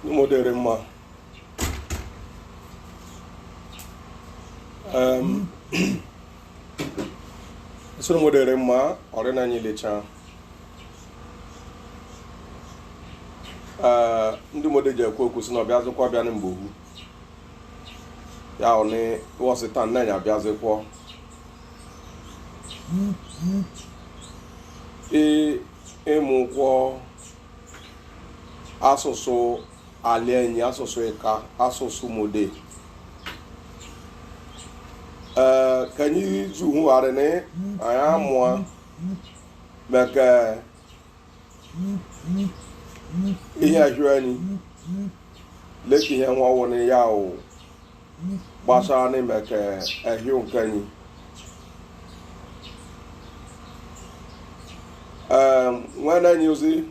modere mma soro modere mma ọrịa na anyị lecha ndị mode ji ekwu okwu si na ọbịa zụkwa bịa mgbe ohu ya ọnị wọsịta nna ya abịa zụkwọ ịmụkwọ asụsụ alienyi asụsụ ịka asụsụ mode ka anyị zuhugharị na anyị amụọ maka ihe ahụ anyị leka ihe nwa ọwụrụ ya o gbasara na maka ahụ nke anyị nwere anyị ozi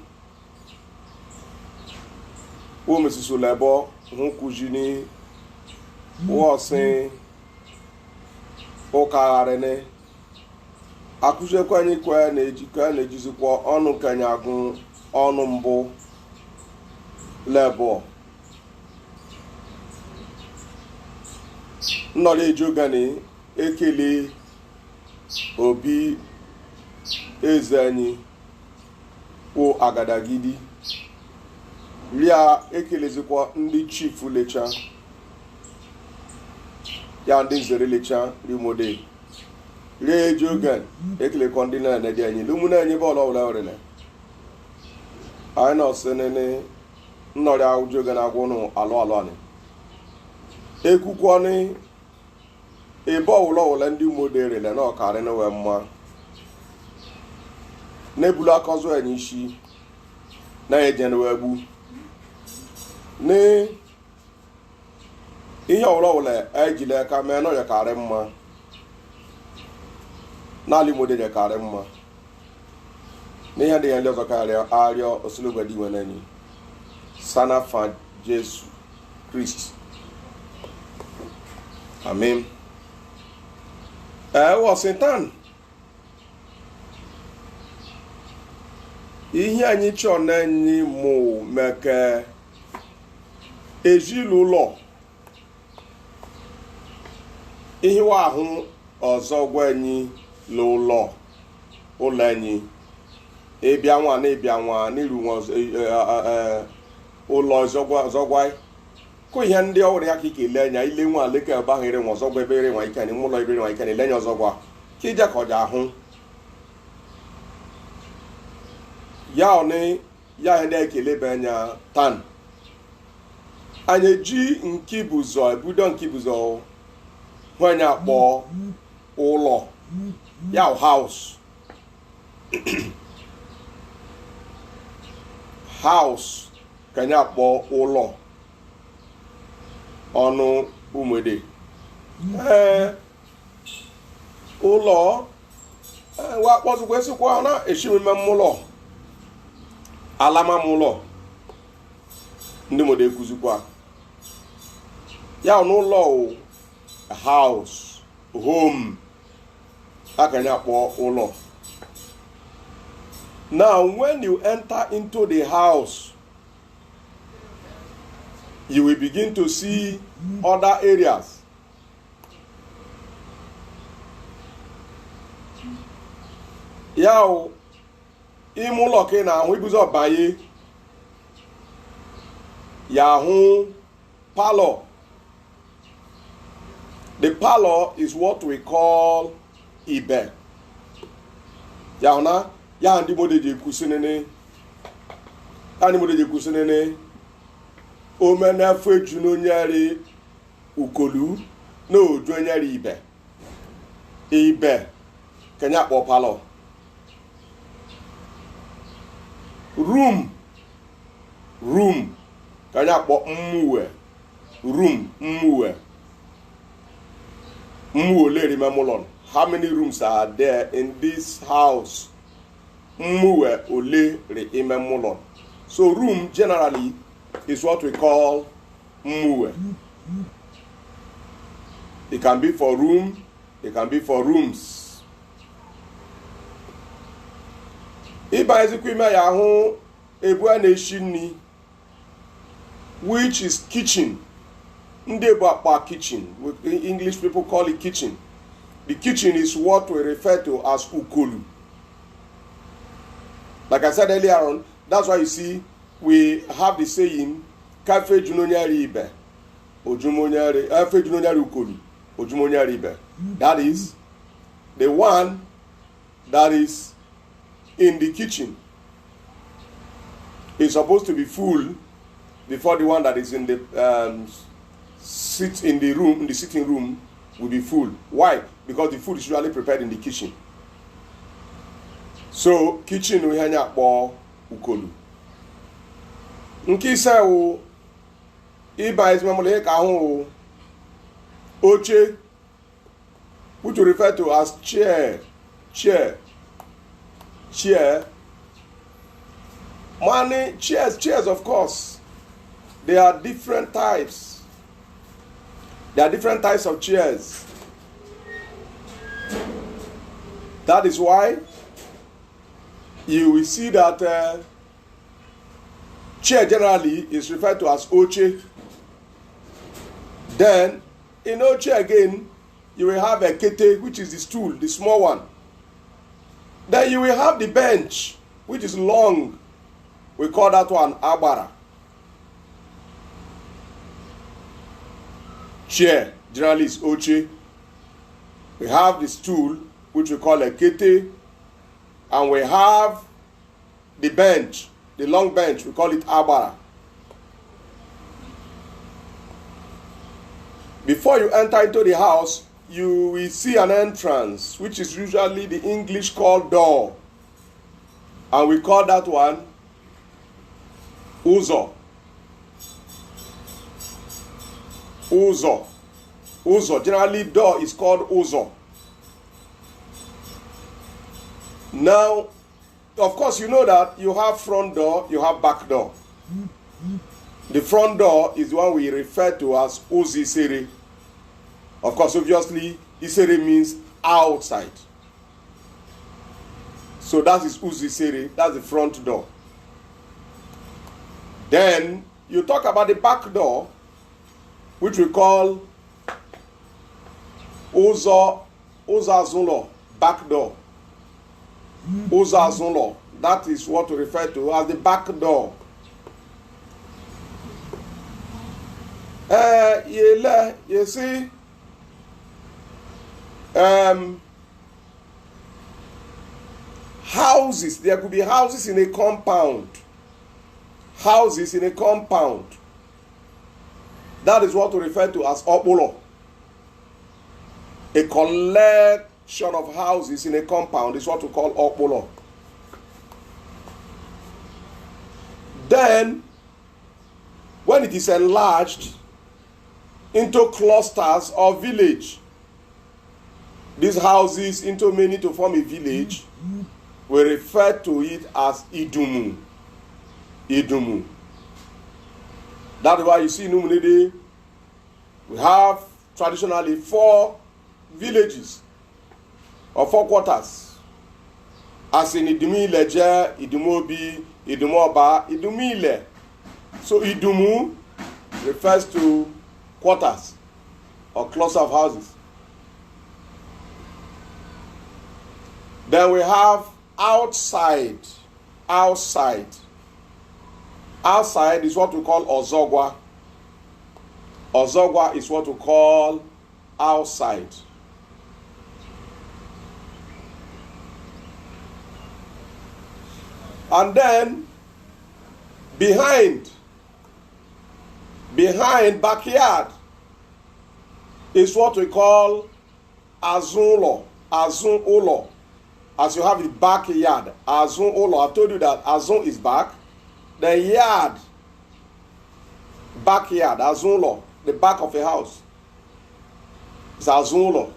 wo mesisi lebo hu kujini wo sin o karare ne akuje kwa ni kwa na ejizikwa ọnụ kanya agụ ọnụ mbụ lebo nnọrọ ejogani ekele obi eze anyị wo agadagidi ria ekelezikwa ndị chief lecha ya ndị nzere lecha rimode rie ejogan ekelekwa ndị na-enedi anyị lumuna anyị bọọlụ ọbụla ọrịa anyị na ọsịnịnị nnọrị ahụjogan agwụnụ alụ alụ anyị ekwukwọnị ebe ọwụla ọwụla ndị umode rele na ọkarị n'we mma na-ebulu akọzụ anyị isi na-ejenewe gbu ní ihe ọwụla ejile aka mee nọ ya karị mma n'ala Igbo ya karị mma n'ihe ndị ya ndị ọzọ karịa arịọ osilogwedi nwe n'enyi sana fa Jesu Kristi amen Washington ihe anyị chọọ n'enyi mụ meke ezinụlọ ihe wa ahụ ọzọ gwa anyị n'ụlọ ụlọ anyị ịbịa nwa na ịbịa nwa n'iru ụlọ ọzọgwa kụ ihe ndị ọwụrụ ya ka ike ile anya ile nwa aleke abaghịrị nwa ọzọgwa ebe ere nwa ike ụlọ ebe nwa ike ile anya ọzọgwa ka ije ka ọja ahụ ya ọnị ya ihe ndị ekele be anya tan anyị eji nkibụzọ ebudo nkibụzọ nwanyị akpọ ụlọ ya house house ka anyị akpọ ụlọ ọnụ umede ụlọ wakpọzụkwa esikwa na eshimime mmụlọ alama mụlọ ndị mode ekuzikwa ya n'ụlọ house home aka anyị akpọ ụlọ. Now when you enter into the house you will begin to see other areas. Ya ime ụlọ ka ị na-ahụ ibuzo banye ya hụ parlor. The parlor is what we call ibe. Ya na ya ndị mode je kusinene. Ani mode je kusinene. O mena feju no nyari ukolu no ojo nyari ibe. Ibe kenya kpọ parlor. Room kanya kpọ mmuwe. Room mmuwe. Mmuwe memolon. How many rooms are there in this house? Mmuwe ole memolon. So room generally is what we call mmuwe. It can be for room, it can be for rooms. Iba ezikwu ime ya hụ ebu a na-eshi nri which is kitchen. Ndeba kitchen. English people call it kitchen. The kitchen is what we refer to as ukolu. Like I said earlier on, that's why you see we have the saying, Kafe junonyari ibe, ojumonyari, Kafe junonyari ukolu, ojumonyari ibe. That is the one that is in the kitchen is supposed to be full before the one that is in the sitting room will be full. Why? Because the food is usually prepared in the kitchen. So kitchen we hanya kpo ukolu. Nki se o iba is memole ka ho oche, which we refer to as chair. Money, chairs of course. There are different types. There are different types of chairs. That is why you will see that chair generally is referred to as oche. Then in oche again, you will have a kete, which is the stool, the small one. Then you will have the bench, which is long. We call that one agbara. Chair generally is oche. We have the stool, which we call a kete, and we have the bench, the long bench, we call it agbara. Before you enter into the house, you will see an entrance, which is usually the English called door, and we call that one uzo. Generally door is called uzo. Now, of course, you know that you have front door, you have back door. The front door is the one we refer to as uzisere. Of course, obviously, isere means outside. So that is uzisere, that's the front door. Then you talk about the back door, which we call uzazulo, back door. Uzazulo, that is what we refer to as the back door. You see, houses, there could be houses in a compound. Houses in a compound. That is what we refer to as opolo. A collection of houses in a compound is what we call opolo. Then, when it is enlarged into clusters or village, these houses into many to form a village, we refer to it as idumu. Idumu. That is why you see in Umunede, we have traditionally 4 villages or 4 quarters. As in Idumi Leje, Idumobi, Idumoba, Idumile. So Idumu refers to quarters or cluster of houses. Then we have outside. Outside. Outside is what we call Ozogwa. Ozogwa is what we call outside. And then behind backyard is what we call Azulo. Azulo. As you have the backyard. Azulo. I've told you that Azun is back. The yard, backyard, Azulo, the back of a house, is Azulo.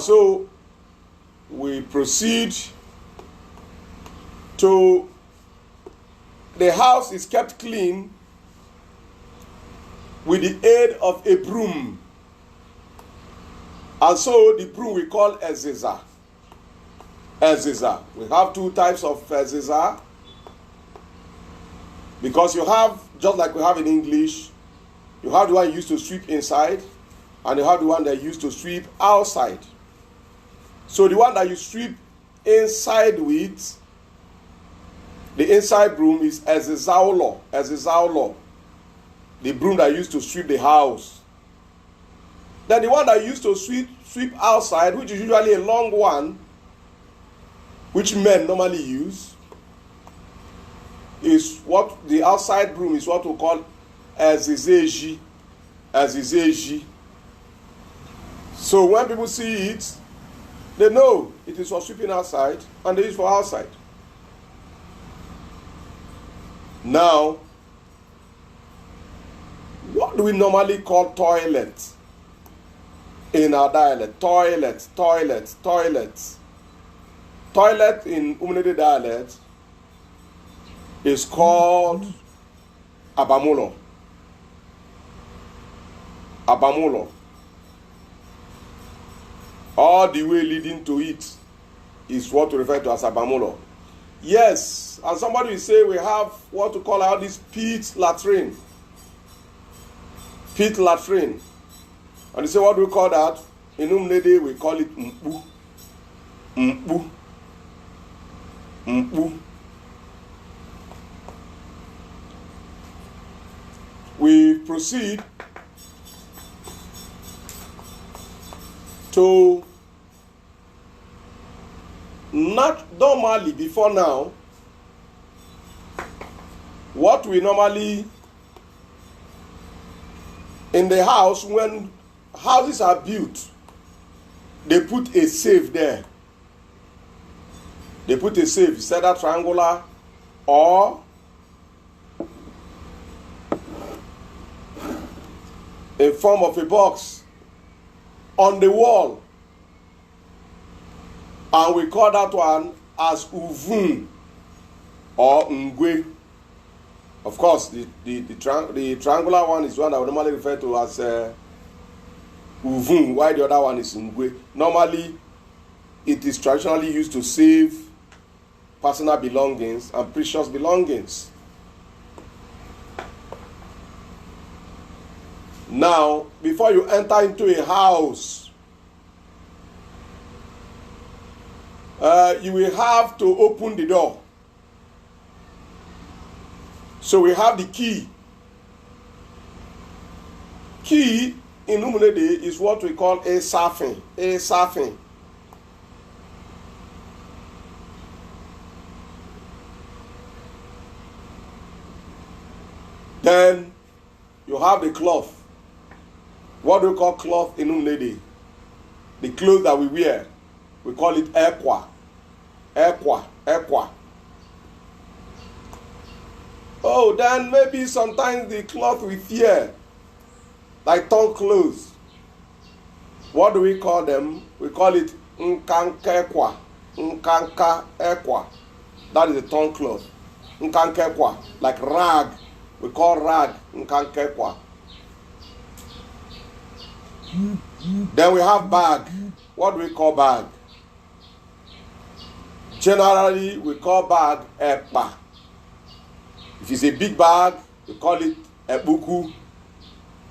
So we proceed to, the house is kept clean with the aid of a broom. And so the broom we call Eziza. Eziza. We have 2 types of Eziza. Because you have, just like we have in English, you have the one used to sweep inside, and you have the one that used to sweep outside. So the one that you sweep inside with, the inside broom is ezizaulo, the broom that used to sweep the house. Then the one that used to sweep outside, which is usually a long one, which men normally use, is what the outside broom is what we call ezizeji. So when people see it, they know it is for sweeping outside and it is for outside. Now, what do we normally call toilet in our dialect? Toilet. Toilet in Umnede dialect is called abamulo. All the way leading to it is what we refer to as abamulo. Yes, and somebody will say we have what to call out this pit latrine. And they say, what do we call that? In Umnede we call it mpu. We proceed to not normally before now, what we normally in the house, when houses are built, they put a safe there. They put a safe, it's either triangular or in form of a box on the wall. And we call that one as uvun or ngwe. Of course, the triangular one is one that we normally refer to as uvun, while the other one is ngwe. Normally, it is traditionally used to save personal belongings and precious belongings. Now, before you enter into a house, you will have to open the door. So we have the key. Key in Umunede is what we call a safin. Then you have the cloth. What do we call cloth in Umunede? The clothes that we wear. We call it ekwa. Oh, then maybe sometimes the cloth we fear, like tongue clothes. What do we call them? We call it nkanka ekwa. That is the tongue cloth. Nkanka ekwa, like rag. We call rag nkanka ekwa. Then we have bag. What do we call bag? Generally, we call bag ekpa. If it's a big bag, you call it a buku.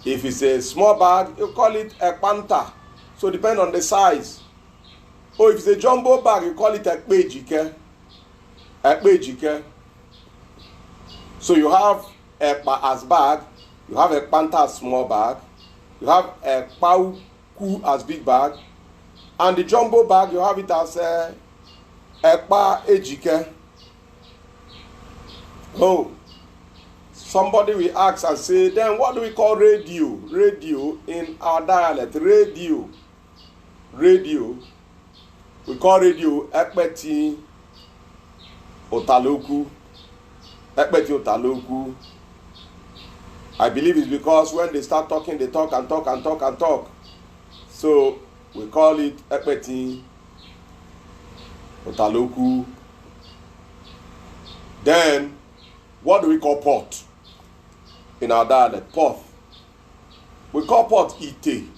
If it's a small bag, you call it a panta. So depend on the size. Or if it's a jumbo bag, you call it a pejike. So you have a as bag, you have a panta as small bag, you have a pauku as big bag, and the jumbo bag, you have it as a ejike. Oh, somebody will ask and say, then what do we call radio? Radio in our dialect, radio. We call radio ekpeti otaloku. I believe it's because when they start talking, they talk and talk. So we call it ekpeti otaloku. Then what do we call pot in our dialect? Pot. We call pot ite.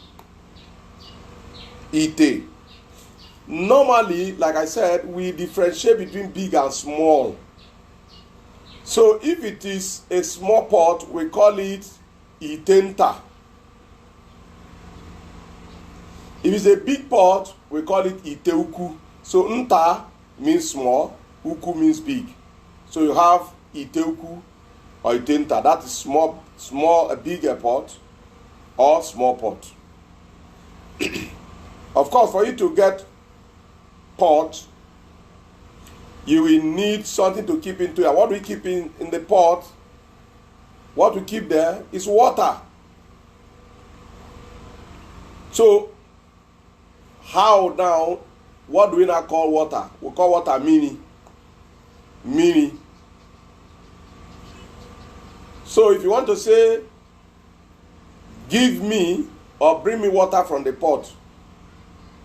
Normally, like I said, we differentiate between big and small. So if it is a small pot, we call it itenta. If it's a big pot, we call it iteuku. So nta means small, uku means big. So you have iteuku or itenta. That is small, a bigger pot or small pot. Of course, for you to get pot, you will need something to keep into it. What we keep in the pot, what we keep there is water. So, how now, what do we now call water? We call water mini. Mini. So, if you want to say, give me or bring me water from the pot,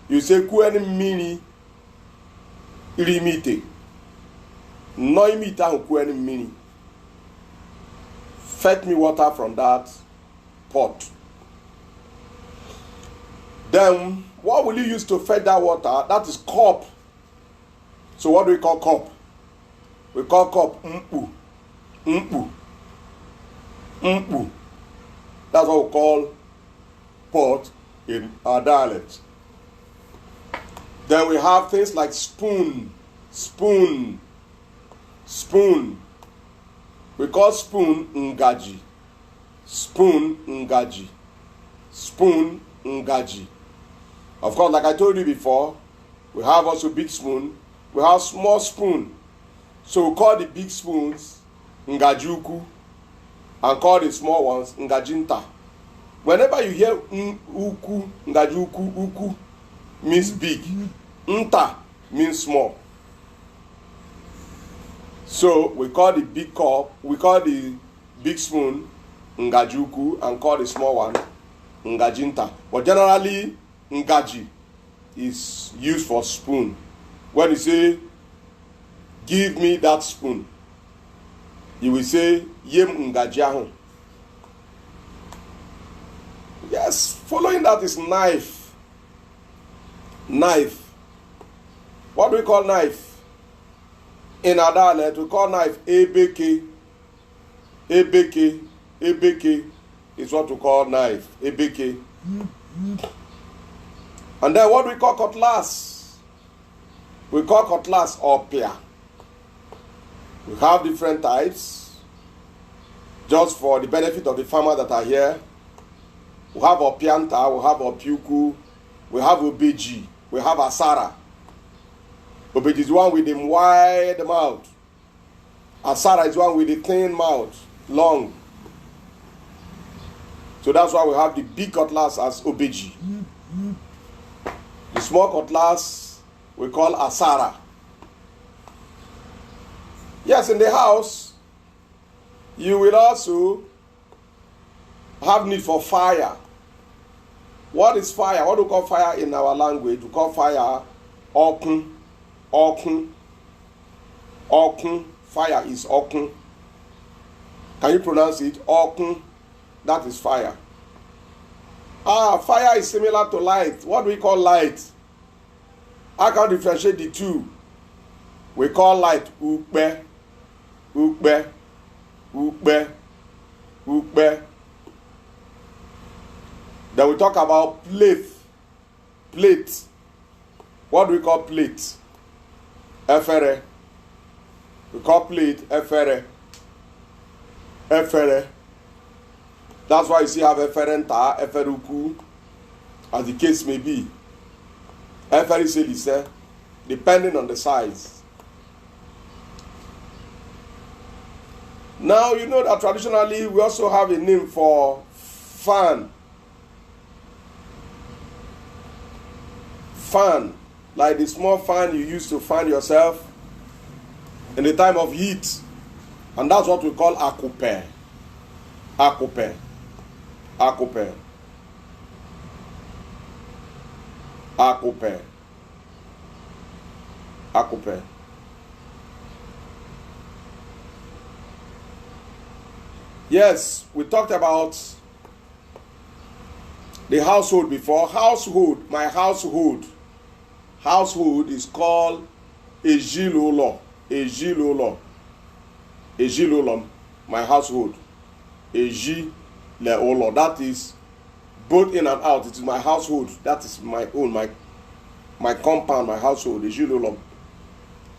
you say, kueni mini irimite. No imita kueni mini. Fetch me water from that pot. Then, what will you use to fetch that water? That is cup. So what do we call cup? We call cup mpu. Mpu. Mpu. That's what we call pot in our dialect. Then we have things like spoon. Spoon. Spoon. We call spoon ngaji. Spoon ngaji. Spoon ngaji. Of course, like I told you before, we have also big spoon. We have small spoon. So we call the big spoons ngajuku and call the small ones ngajinta. Whenever you hear uku, ngajuku, uku means big. Nta means small. So we call the big cup, we call the big spoon ngajuku and call the small one ngajinta. But generally, ngaji is used for spoon. When you say, give me that spoon, you will say, yem ngajiahu. Yes, following that is knife. Knife. What do we call knife? In our dialect, we call knife ebeke. Ebeke. Ebeke is what we call knife. Ebeke. And then what do we call cutlass? We call cutlass or pia. We have different types. Just for the benefit of the farmers that are here, we have opianta, we have opiuku, we have obeji, we have asara. Obeji is one with the wide mouth. Asara is one with the thin mouth, long. So that's why we have the big cutlass as obeji. The small cutlass we call asara. Yes, in the house, you will also have need for fire. What is fire? What do we call fire in our language? We call fire okun. Okun. Okun. Fire is okun. Can you pronounce it? Okun. That is fire. Fire is similar to light. What do we call light? I can differentiate the two. We call light ukbe. Ukbe. Ukbe. Ukbe. Then we talk about plate. Plate. What do we call plate? Efere. We call plate efere. Efere. That's why you see have eferenta, eferuku, as the case may be. Eferise, depending on the size. Now you know that traditionally we also have a name for fan. Fan, like the small fan you use to fan yourself in the time of heat. And that's what we call akupe. Akupe. Akupe. Akupe. Akupe. Yes, we talked about the household before. Household, my household. Household is called ejilolo. Ejilolo. Eji lolom, my household. Eji le olo. That is both in and out. It is my household. That is my own, my compound, my household. Eji lolom.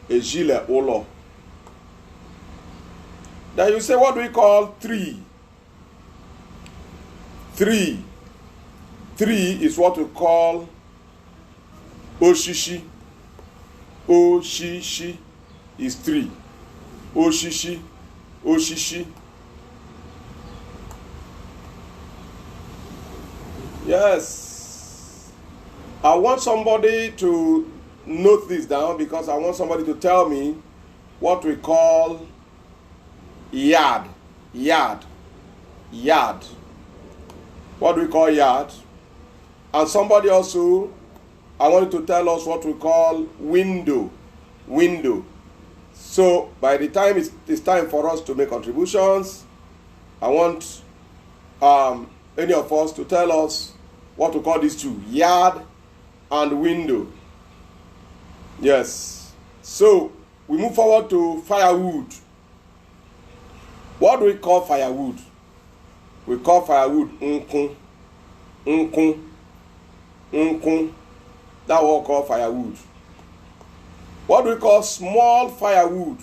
Eji le olo. Then you say, what do we call three? Three is what we call oshishi. Oshishi is three. Oshishi. Yes. I want somebody to note this down because I want somebody to tell me what we call yard. What do we call yard? And somebody also, I want you to tell us what we call window. So by the time it's time for us to make contributions, I want any of us to tell us what we call these two, yard and window. Yes. So we move forward to firewood. What do we call firewood? We call firewood nkun. That what we call firewood. What do we call small firewood?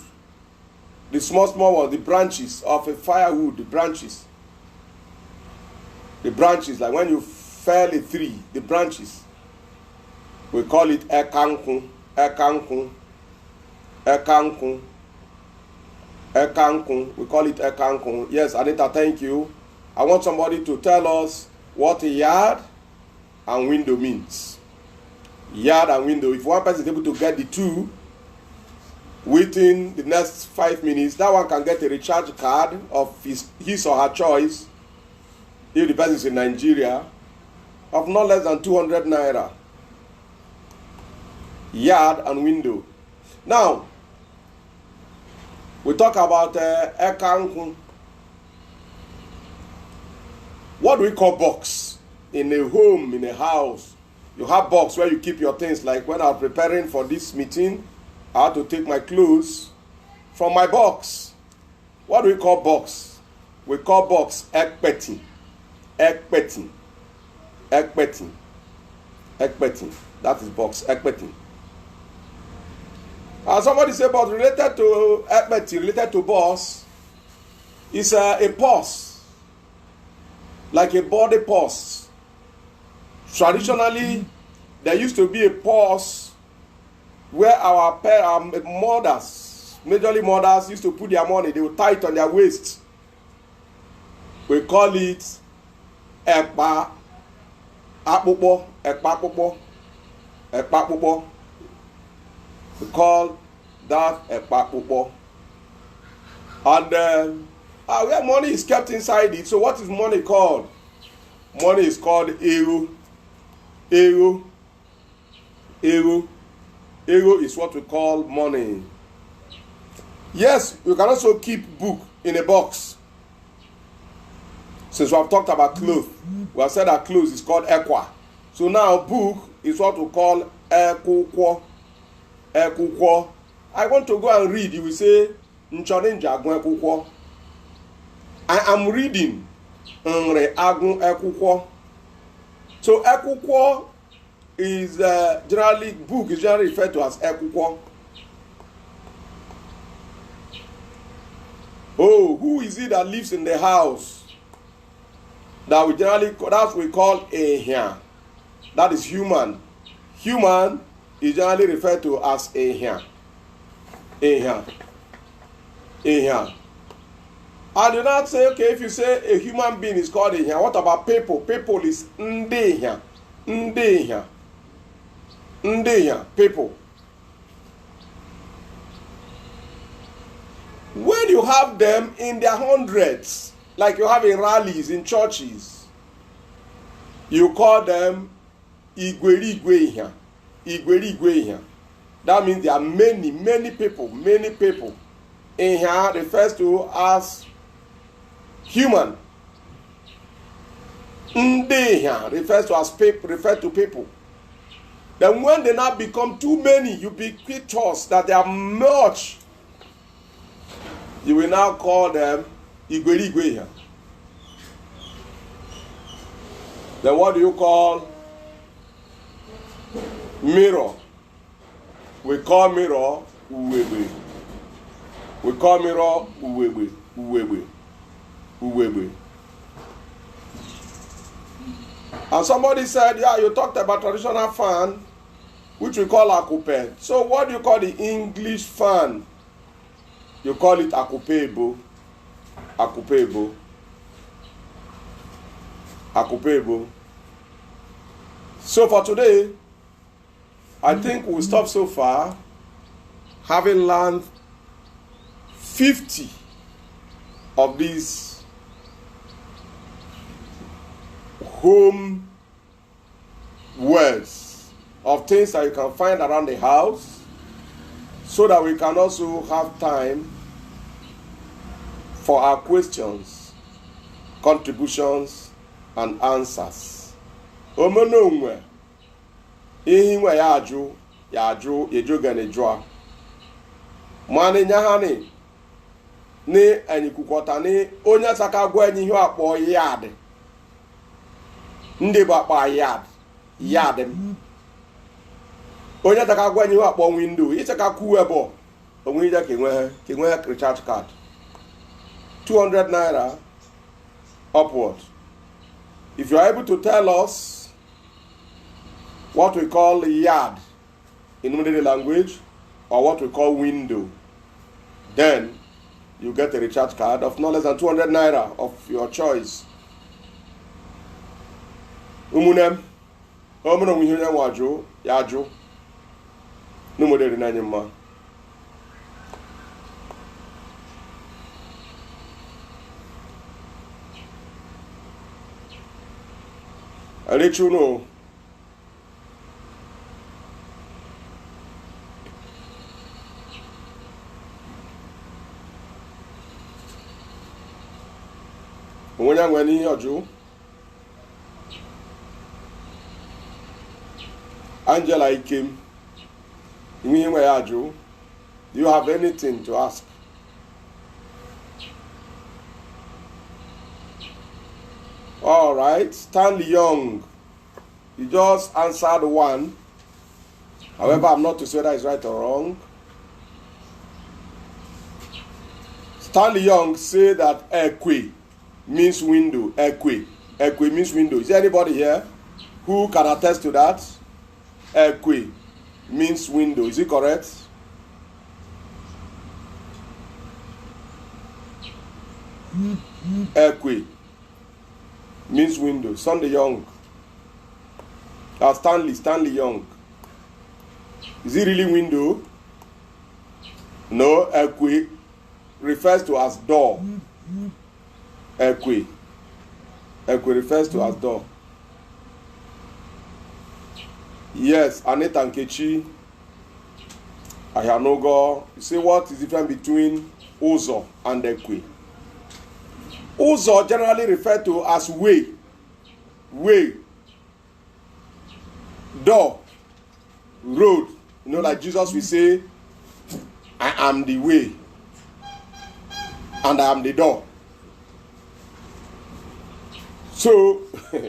The small one, the branches of a firewood, the branches. The branches, like when you fell a tree, the branches. We call it ekankun. We call it ekankun. Yes, Anita, thank you. I want somebody to tell us what a yard and window means. Yard and window. If one person is able to get the two within the next 5 minutes, that one can get a recharge card of his or her choice, if the person is in Nigeria, of not less than 200 naira. Yard and window. Now, we talk about ekankun. What do we call box? In a home, in a house, you have box where you keep your things. Like when I was preparing for this meeting, I had to take my clothes from my box. What do we call box? We call box ekpeti. Ekpeti. That is box, ekpeti. Somebody say, but related to ekpeti, related to boss, is a purse. Like a body purse. Traditionally, there used to be a purse where our mothers, majorly mothers, used to put their money. They would tie it on their waist. We call it ekpa akpukpo. We call that ekpa akpukpo. And where money is kept inside it. So what is money called? Money is called euro. Euro is what we call money. Yes, you can also keep book in a box. Since we have talked about clothes, we have said that clothes is called ekwa. So now book is what we call ekukwo. I want to go and read. You will say, I am reading. So ekukwo is generally, book is generally referred to as ekukwo. Oh, who is it that lives in the house? That we call ehia. That is human. Human is generally referred to as ehia. Ehia. I do not say, okay, if you say a human being is called ehia, what about people? People is ndehia. People. When you have them in their hundreds, like you have in rallies, in churches, you call them igwerigweihia. That means there are many people. Ihia refers to as human. Ndehia refers to as people. Then when they now become too many, ubiquitous, that they are much, You will now call them Igwe. Then what do you call mirror? We call mirror Uwebe. We call mirror Uwebe. And somebody said, yeah, you talked about traditional fan, which we call akupe. So what do you call the English fan? You call it akupebo. So for today, I think we'll stop so far, having learned 50 of these home words of things that you can find around the house, so that we can also have time for our questions, contributions, and answers. Omonongwe, ihingwe yaju, yejogane jwa. Mane nyahani, ni enyikukwota ni onye saka gwa enyi hiyo akpo yard. Ndi bakpa yard. Onye saka gwa enyi hiyo akpo window, isaka kuwebo. Onwija kenwe recharge card. 200 naira upward. If you are able to tell us what we call yard in Mudede language, or what we call window, then you get a recharge card of no less than 200 naira of your choice. Umunem, omuno mwihunya waju, yaju, numudede nanyema. I'll let you know. Angela Ikim, do you have anything to ask? All right, Stanley Young, you just answered one. However, I'm not too sure that is right or wrong. Stanley Young said that ekwe means window. Ekwe means window. Is there anybody here who can attest to that? Ekwe means window. Is it correct? Ekwe means window. Sunday Young. Stanley Young. Is it really window? No, ekwe refers to as door. Ekwe refers to as door. Yes, Anita Nkechi, Ayanogo. You say what is the difference between Uzo and Ekwe? Uzo generally referred to as way, door, road. You know, like Jesus will say, I am the way and I am the door. So,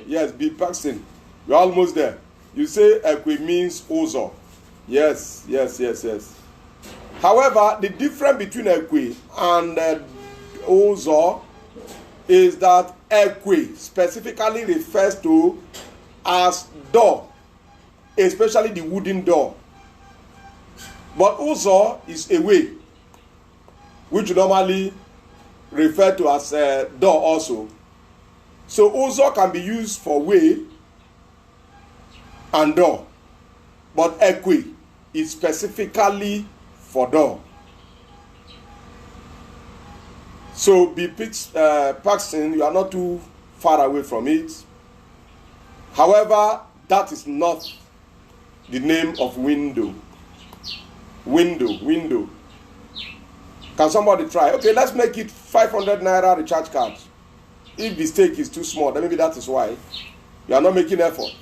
yes, be Paxton. You're almost there. You say Ekwe means Uzo. Yes. However, the difference between Ekwe and Uzo is that Ekwe specifically refers to as door, especially the wooden door. But Uzo is a way, which normally refer to as a door also. So Uzo can be used for way and door, but Ekwe is specifically for door. So be Paxton, you are not too far away from it. However, that is not the name of window. Window. Can somebody try? Okay, let's make it 500 naira recharge card. If the stake is too small, then maybe that is why you are not making effort.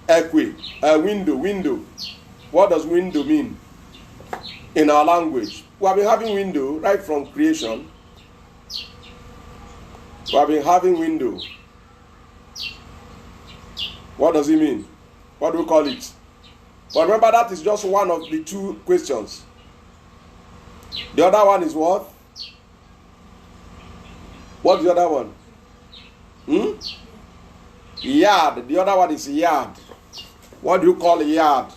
Ekwe, window. What does window mean? in our language. We have been having window right from creation. We have been having window. What does it mean? What do we call it? But remember, that is just one of the two questions. The other one is what? What's the other one? Yard. The other one is yard. What do you call a yard?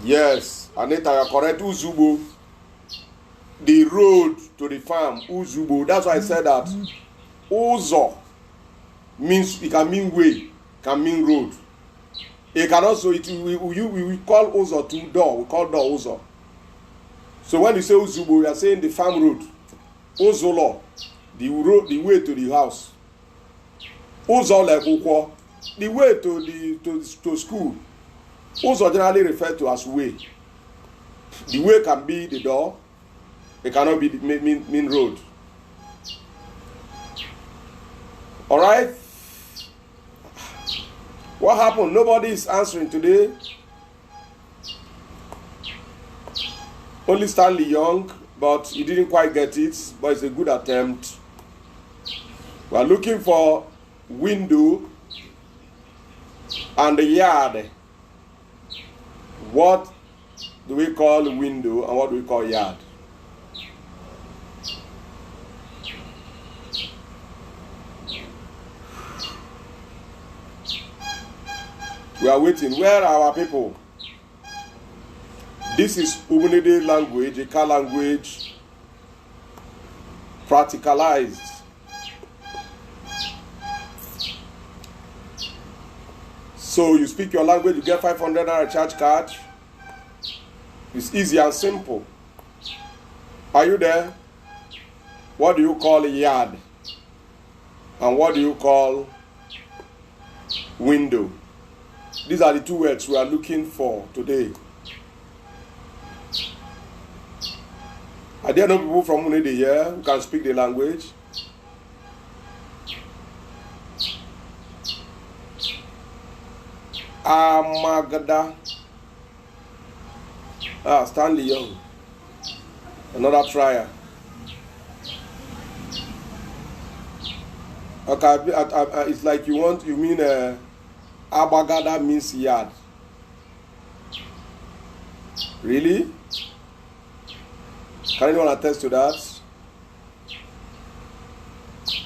Yes, Anita, you are correct. Uzubo. The road to the farm. Uzubo. That's why I said that. Uzo means, it can mean way, can mean road. It can also, we call Uzo to door. We call door Uzo. So when you say Uzubo, you are saying the farm road. Uzolo, the road, the way to the house. Uzo like Ukwo, the way to school. Uzo generally referred to as way. The way can be the door. It cannot be the mean road. All right. What happened? Nobody is answering today. Only Stanley Young, but he didn't quite get it. But it's a good attempt. We are looking for window and the yard. What do we call window and what do we call yard? We are waiting. Where are our people? This is Ubunide language, a car language, practicalized. So you speak your language, you get 500 naira charge card. It's easy and simple. Are you there? What do you call a yard? And what do you call window? These are the two words we are looking for today. Are there no people from Unede here who can speak the language? Amagada. Stanley Young. Another trier. Okay, it's like you mean Abagada means yard. Really? Can anyone attest to that?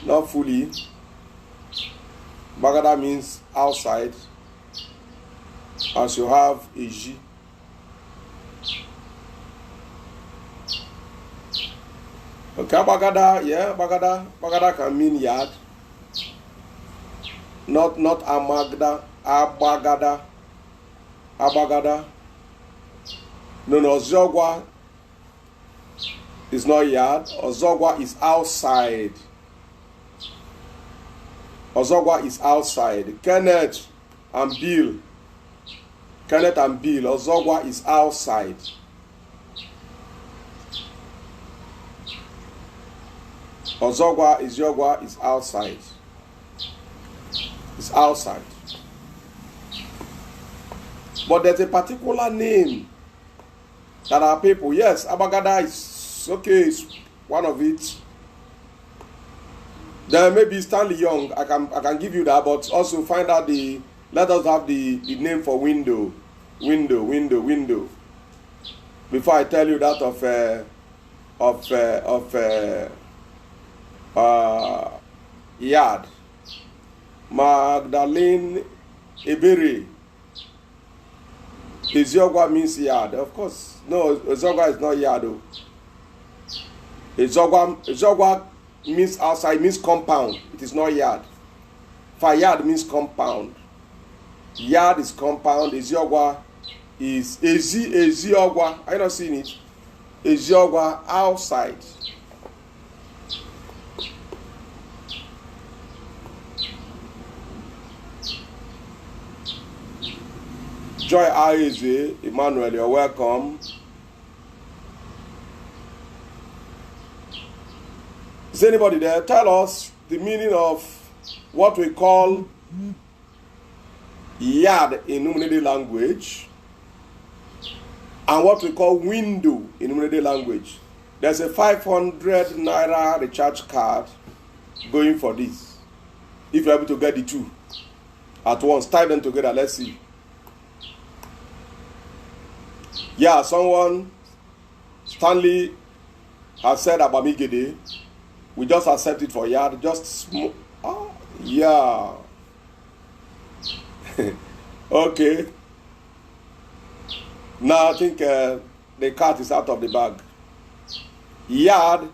Not fully. Bagada means outside. As you have a G. Okay, Bagada, yeah, Bagada can mean yard. Not Amagda, Abagada. No, Ozogwa is not yard. Ozogwa is outside. Ozogwa is outside. Kenneth and Bill, Ozogwa is outside. Ozogwa is outside. It's outside. But there's a particular name that our people, yes, Abagada is okay, it's one of it. There may be Stanley Young, I can give you that, but also find out let us have the name for window. Before I tell you that of yard. Magdalene Ebere. Ezogwa means yard. Of course. No, Ezogwa is not yard. Ezogwa means outside, means compound. It is not yard. Yard means compound. Yard is compound. Ezogwa is Eziogwa. Are you not seeing it? Eziogwa outside. Joy Aeze, Emmanuel, you're welcome. Is anybody there? Tell us the meaning of what we call yard in Umunede language, and what we call window in Umunede language. There's a 500 naira recharge card going for this. If you're able to get the two at once, tie them together. Let's see. Yeah, someone, Stanley, has said Abamigede. We just accept it for yard. Just yeah. Okay. Now I think the cat is out of the bag. Yard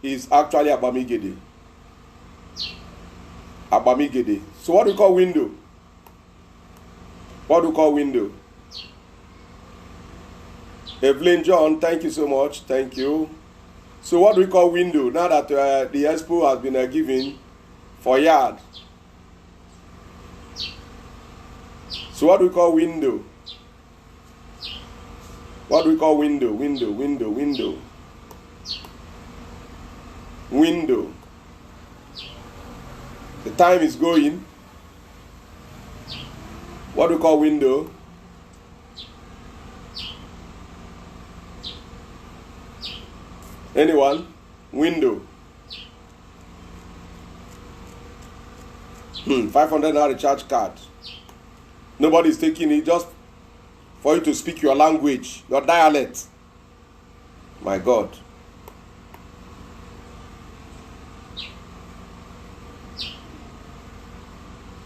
is actually Abamigede. Abamigede. So what do we call window? What do we call window? Evelyn John, thank you so much. Thank you. So what do we call window now that the expo has been given for yard? So what do we call window? What do we call window? Window. Window. The time is going. What do we call window? Anyone? Window. 500 naira recharge card. Nobody's taking it, just for you to speak your language, your dialect. My God.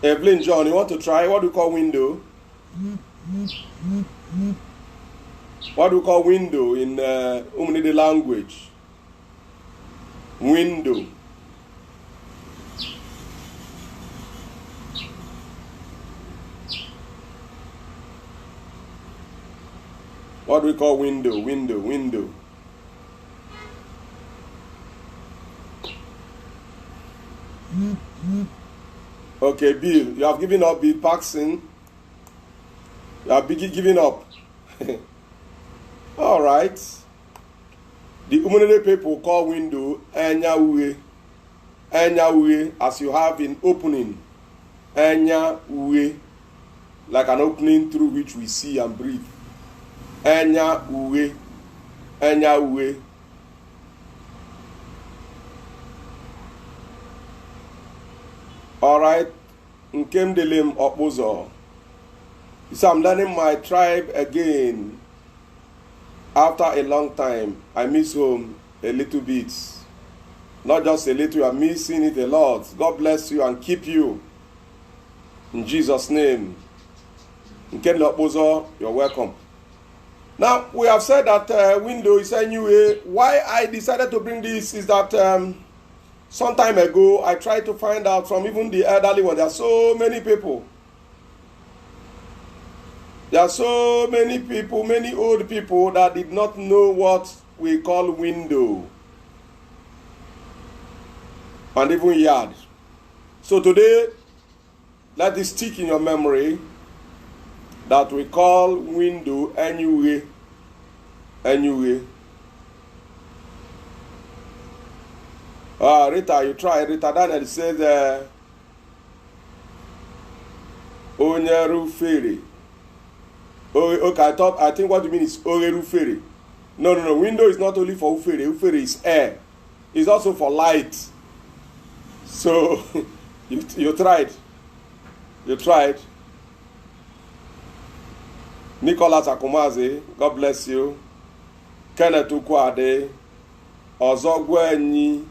Evelyn John, you want to try? What do you call window? What do you call window in Umunede language? Window. What do we call window? Window. Okay, Bill, you have given up. Bill Paxson, you have given up. All right. The Umunede people call window Enyawe. Enyawe, as you have in opening. Enyawe, like an opening through which we see and breathe. Enyawe. Enyawe. All right. Nkemdelem Opozo. So I'm learning my tribe again. After a long time, I miss home a little bit. Not just a little, I'm missing it a lot. God bless you and keep you. In Jesus' name. Nkemdelem Opozo, you're welcome. Now, we have said that window is anyway. Why I decided to bring this is that some time ago, I tried to find out from even the elderly one. There are so many people. There are so many people, many old people that did not know what we call window. And even yard. So today, let it stick in your memory that we call window anyway. Anyway. Rita, you try. Rita Daniel says, Onyeru Ferry. Oh, okay, I think what you mean is Oreru Ferry. No. Window is not only for Ufere. Ufere is air. It's also for light. So, you tried. You tried. Nicholas Akumaze, God bless you. Kenneth Ukwade. Ozogwenyi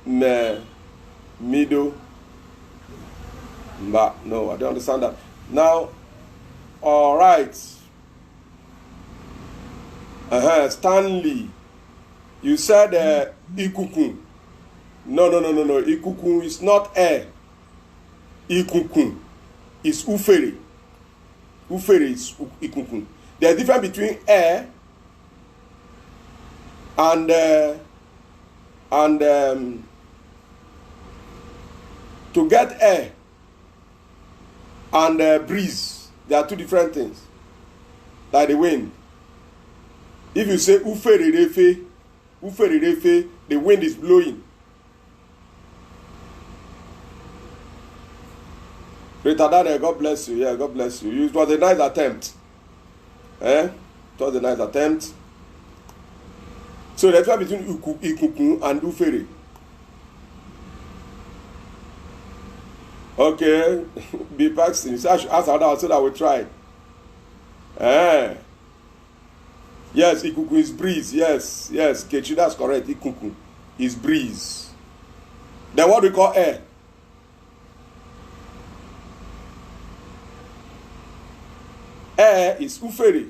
me mido. But no, I don't understand that. Now, all right. Stanley, you said ikuku. No. Ikuku is not air. Ikuku is ufere. Ufere is ikuku. There's a difference between air and to get air and breeze. There are two different things. Like the wind. If you say ufere refe, the wind is blowing. Greater Daniel, God bless you. Yeah, God bless you. It was a nice attempt. It was a nice attempt. So the difference between ikuku and ufere. Okay, be Paxton. So I should ask another one so that we try. Yes, ikuku is breeze. Yes, Kechi, that's correct. Ikuku is breeze. Then what we call air? Air is ufere.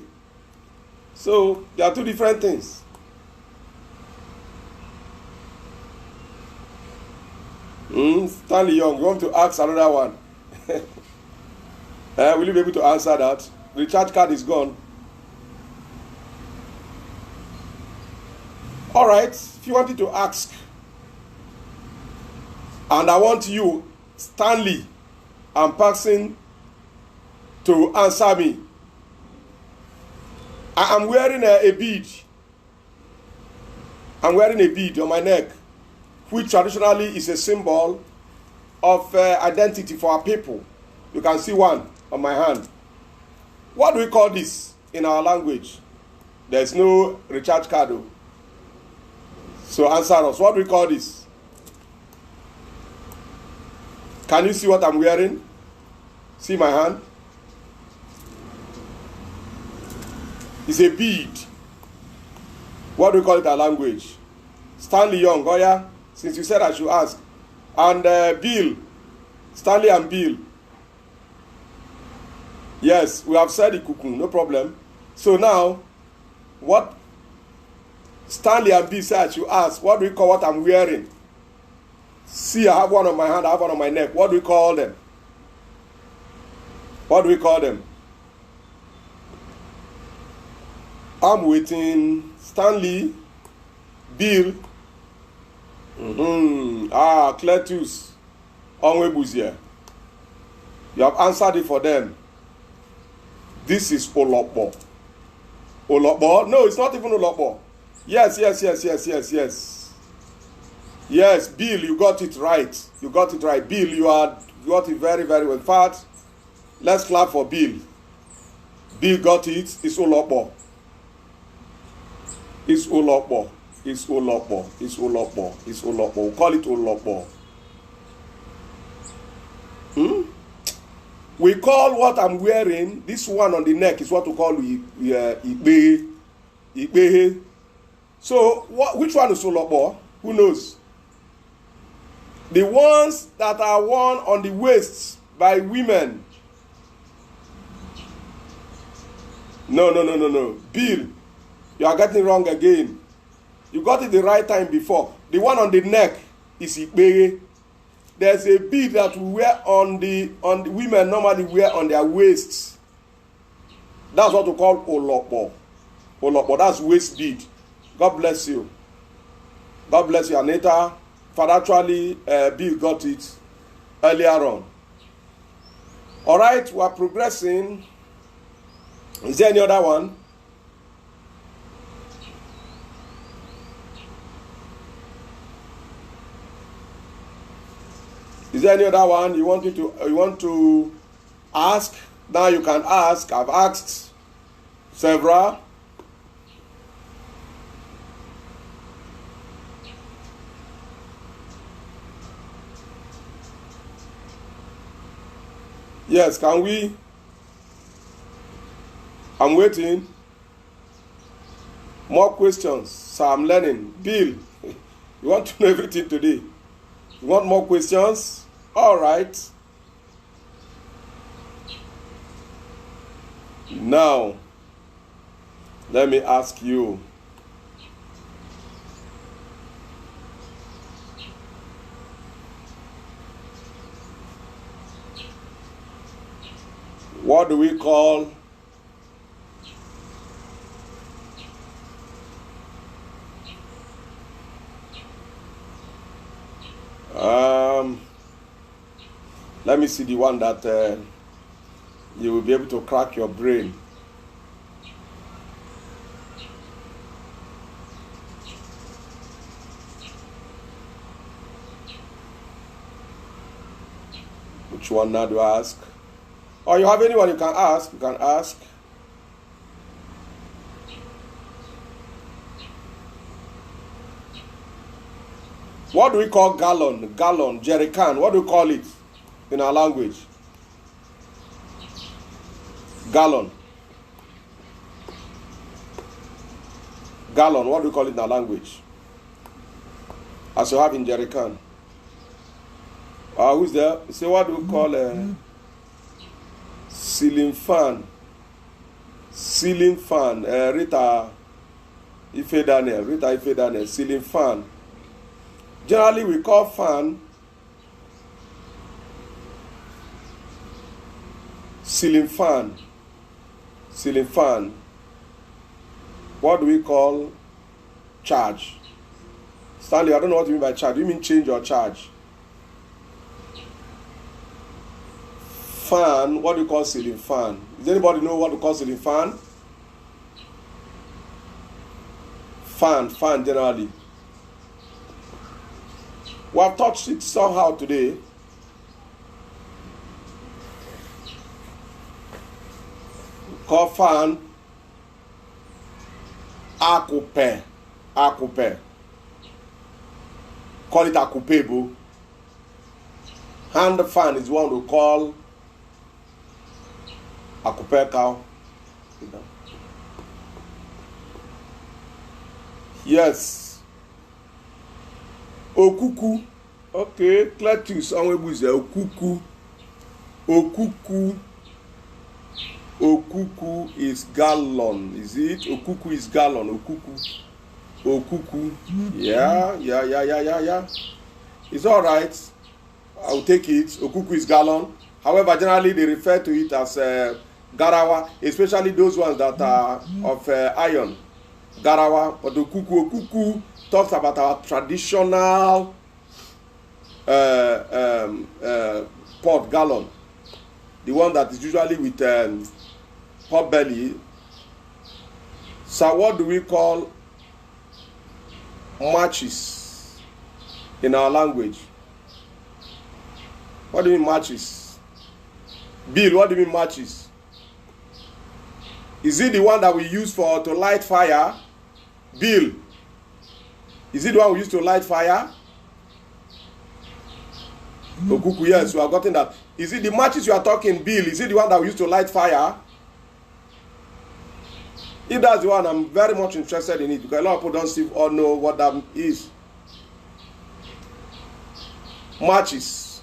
So there are two different things. Stanley Young, you want to ask another one? Will you be able to answer that? The recharge card is gone. All right, if you wanted to ask, and I want you, Stanley and Paxton, to answer me. I am wearing a bead. I'm wearing a bead on my neck, which traditionally is a symbol of identity for our people. You can see one on my hand. What do we call this in our language? There's no recharge card. So answer us. What do we call this? Can you see what I'm wearing? See my hand? It's a bead. What do we call it in our language? Stanley Young, oh yeah? Since you said I should ask. And Bill. Stanley and Bill. Yes, we have said ikuku, no problem. So now, what Stanley and Bill said I should ask, what do we call what I'm wearing? See, I have one on my hand, I have one on my neck. What do we call them? What do we call them? I'm waiting. Stanley, Bill, Cletus, Onwebuzie. You have answered it for them. This is Olokbo. Olokbo? No, it's not even Olokbo. Yes. Yes, Bill, you got it right. You got it right. Bill, you got it very, very well. In fact, let's clap for Bill. Bill got it. It's Olokbo. It's Olokbo. It's Olokbo. It's Olokbo. It's Olokbo. We'll call it Olokbo. We call what I'm wearing, this one on the neck is what we call Ibe. So, which one is Olokbo? Who knows? The ones that are worn on the waist by women. No. Bill, you are getting wrong again. You got it the right time before. The one on the neck is Ibe. There's a bead that we wear on the women normally wear on their waists. That's what we call Olokbo. Olokbo, that's waist bead. God bless you. God bless you, Anita. But actually, Bill got it earlier on. All right, we are progressing. Is there any other one? Is there any other one you want to ask? Now you can ask. I've asked several. Yes, can we? I'm waiting. More questions. So I'm learning. Bill, you want to know everything today? You want more questions? All right. Now, let me ask you. What do we call let me see the one that you will be able to crack your brain. Which one now do I ask? Or you have anyone you can ask? You can ask. What do we call gallon? Gallon, jerry can. What do we call it in our language? Gallon. Gallon, what do we call it in our language? As you have in jerry can. Who's there? Say, what do we call ceiling fan? Ceiling fan. Rita Ife Daniel. Ceiling fan. Generally, we call fan ceiling fan. Ceiling fan. What do we call charge? Stanley, I don't know what you mean by charge. Do you mean change or charge? Fan, what do you call ceiling fan? Does anybody know what to call ceiling fan? Fan generally. We have touched it somehow today. Call fan akupe. Call it akupebo. Hand fan is one we call akupe cow. Yes. Okuku. Okay, Cletus Anwebuze. Okuku is gallon. Is it? Okuku is gallon. Okuku. Yeah. It's all right. I'll take it. Okuku is gallon. However, generally they refer to it as garawa, especially those ones that are of iron. Garawa, but okuku talks about our traditional pot gallon, the one that is usually with pot belly. So what do we call matches in our language? What do you mean matches? Bill, what do you mean matches? Is it the one that we use to light fire? Bill, is it the one we use to light fire? Okuku, yes, we have gotten that. Is it the matches you are talking, Bill? Is it the one that we use to light fire? If that's the one, I'm very much interested in it because a lot of people don't see or know what that is. Matches.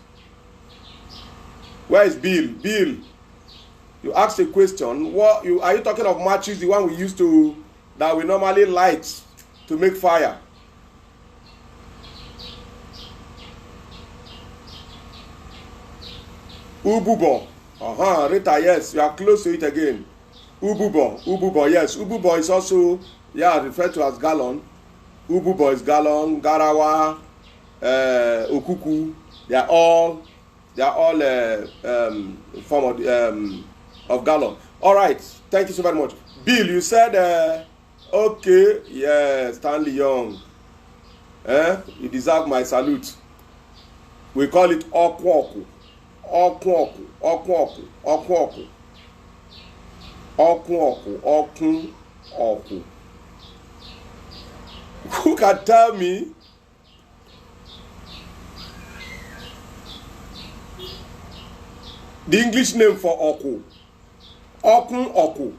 Where is Bill? Bill, you asked a question. Are you talking of matches, the one we used to, that we normally light to make fire? Ububo. Rita, yes, you are close to it again. Ububo, yes. Ububo is also, referred to as gallon. Ububo is gallon, garawa, okuku. They are all form of gallon. All right, thank you so very much. Bill, you said, okay, yes, Stanley Young. You deserve my salute. We call it okwoku. Okwoku. Who can tell me the English name for oku? Oku.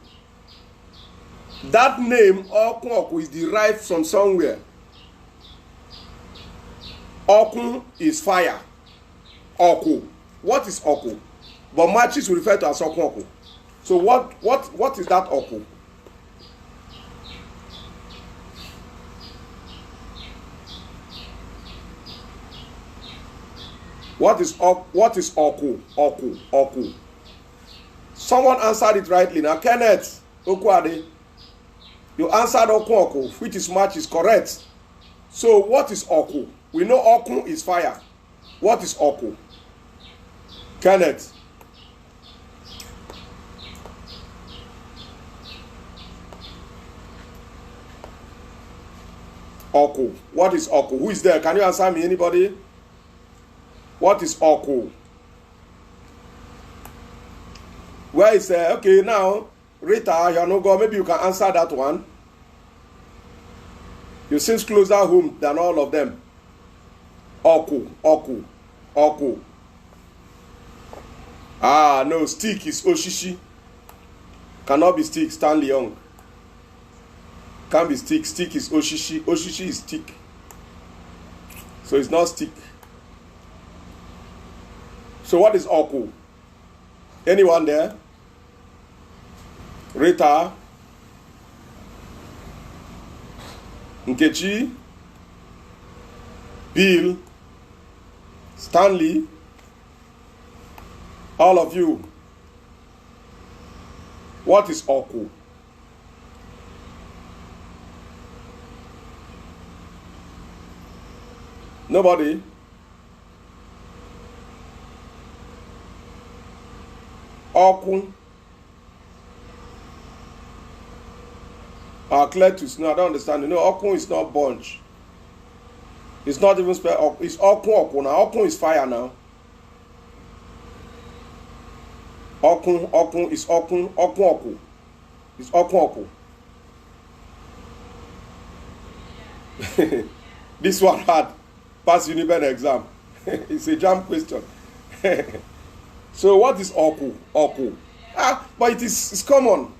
That name, oku, is derived from somewhere. Oku is fire. Oku. What is oku? But matches we refer to as oku. So what is that oku? What is oku? Oku. Someone answered it rightly. Now, Kenneth Okwade, you answered oku, which is match is correct. So what is oku? We know oku is fire. What is oku? Kenneth. Oku. What is oku? Who is there? Can you answer me? Anybody? What is oku? Where is okay now, Rita, you no go. Maybe you can answer that one. You seem closer home than all of them. Oku. Ah, no, stick is Oshishi. Cannot be stick, Stanley Young. Can't be stick. Stick is Oshishi. Oshishi is stick. So it's not stick. So what is Oku? Anyone there? Rita? Nkechi? Bill? Stanley? All of you. What is Oku? Nobody? Oku. Cletus. No, I don't understand. You know, Oku is not bunch. It's not even spelled. It's Oku now. Oku is fire now. Oku is Oku. It's Oku. This one had passed Uniben exam. It's a jam question. So what is Oku? But it's common.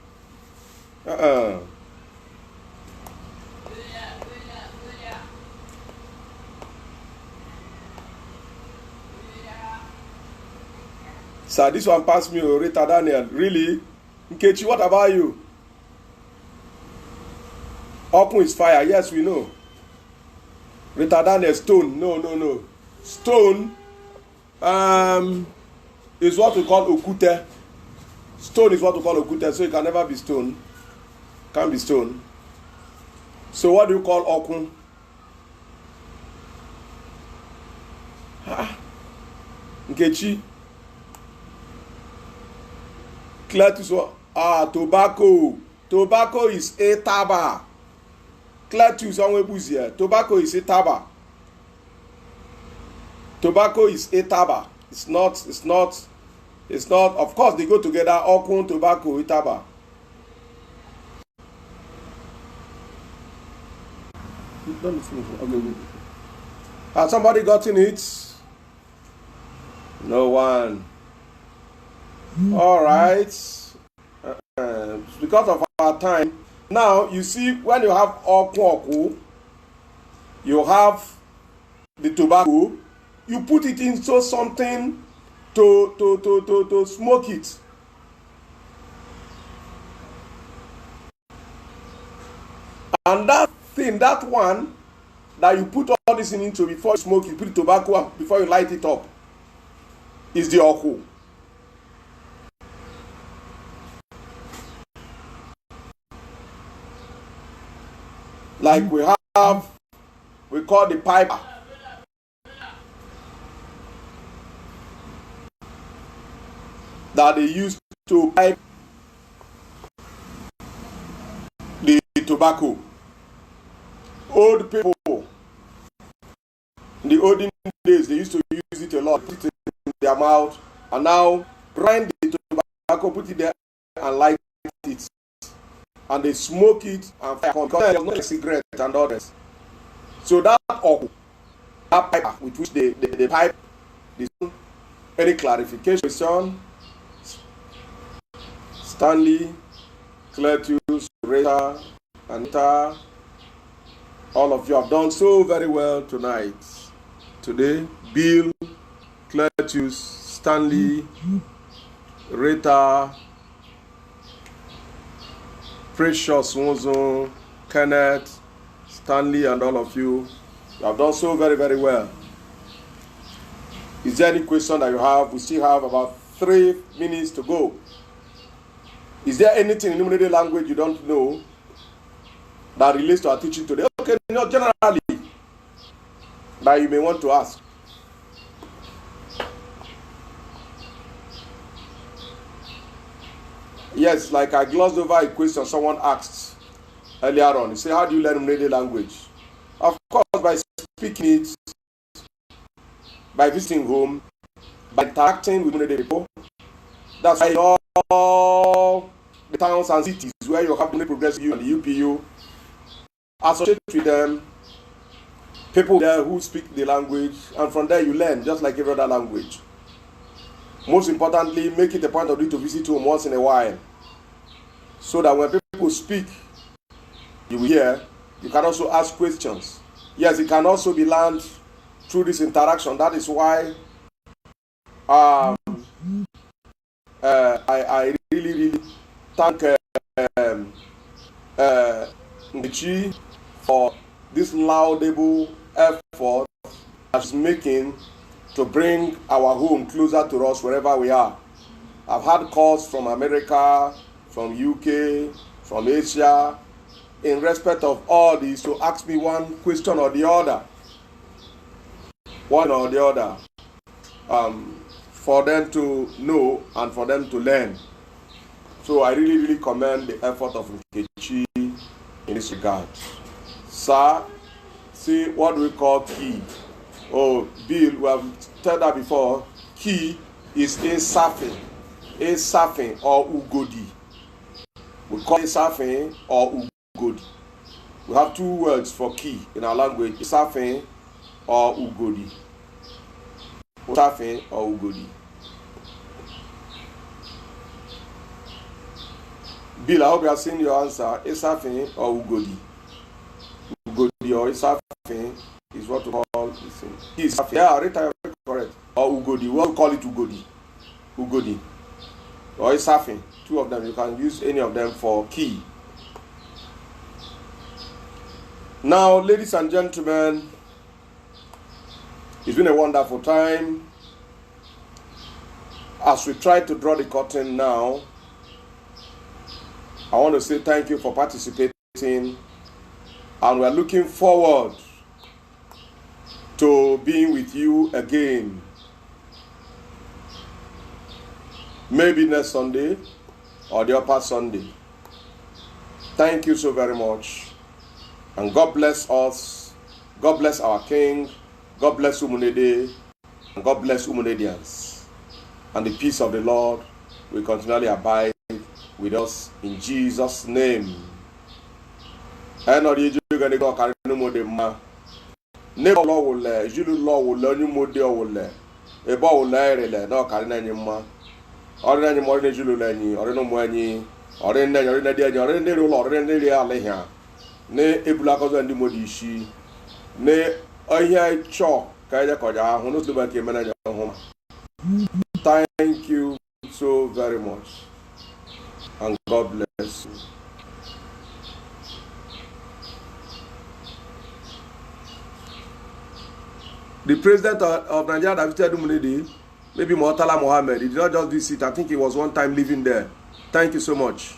So this one passed me, Rita Daniel. Really? Nkechi, what about you? Oku is fire. Yes, we know. Rita Daniel, stone. No. Stone is what we call okute. Stone is what we call okute, so it can never be stone. Can't be stone. So what do you call Oku? Nkechi. Cletus, tobacco. Tobacco is a taba. Cletus, tobacco is a taba. Tobacco is a taba. It's not. Of course, they go together. Okun, tobacco, itaba. Has somebody gotten it? No one. All right. Because of our time. Now, you see, when you have Oku, you have the tobacco. You put it into something to smoke it. And that one that you put all this into before you smoke, you put the tobacco up before you light it up, is the Oku. Like we call the piper. That they use to pipe the tobacco. Old people, in the olden days, they used to use it a lot, put it in their mouth, and now grind the tobacco, put it there, and light it. And they smoke it and fire because there's no cigarette and others. So that pipe with which they pipe this. Any clarification? Stanley, Cletus, Rita, Anita, all of you have done so very well tonight. Today, Bill, Cletus, Stanley, Rita, Precious Wonzo, Kenneth, Stanley, and all of you have done so very, very well. Is there any question that you have? We still have about 3 minutes to go. Is there anything in Illuminated language you don't know that relates to our teaching today? Okay, generally, that you may want to ask. Yes, like I glossed over a question someone asked earlier on. He said, how do you learn Illuminated language? Of course, by speaking it, by visiting home, by interacting with Illuminated people, That's why all the towns and cities where you have the progressive and the UPU associate with them people there who speak the language, and from there you learn just like every other language. Most importantly, make it a point of duty to visit home once in a while, so that when people speak, you will hear. You can also ask questions. Yes, it can also be learned through this interaction. That is why I really thank Ngichi for this laudable effort that she's making to bring our home closer to us wherever we are. I've had calls from America, from UK, from Asia, in respect of all these, to ask me one question or the other. One or the other. For them to know and for them to learn. So I really commend the effort of Nkechi in this regard. Sir, see what we call key. Oh, Bill, we have said that before. Key is a surfing or ugodi. We call it surfing or ugodi. We have two words for key in our language: surfing or ugodi. Surfing or ugodi. Bill, I hope you have seen your answer. Surfing or ugodi. Ugodi or surfing is what we call this thing. Is surfing. Yeah, correct. Or ugodi. What we call it ugodi. Ugodi. Or surfing. Two of them. You can use any of them for key. Now, ladies and gentlemen, it's been a wonderful time. As we try to draw the curtain now, I want to say thank you for participating, and we're looking forward to being with you again. Maybe next Sunday or the upper Sunday. Thank you so very much. And God bless us. God bless our King. God bless Umunede. And God bless Umunedians. And the peace of the Lord will continually abide with us in Jesus' name. And all you going to go carry no more than ma. Never law will let you law will learn you more dear will let a ball will let no carry any ma. Or any more than you learn or no money or in the or in the or in the Aleha. Ne Ebulacos and the Modishi. Ne I hear chalk Kaya Koya, who knows the back manager home. Thank you so very much. And God bless you. The president of Nigeria that visited Umunede, maybe Murtala Mohammed, he did not just visit. I think he was one time living there. Thank you so much.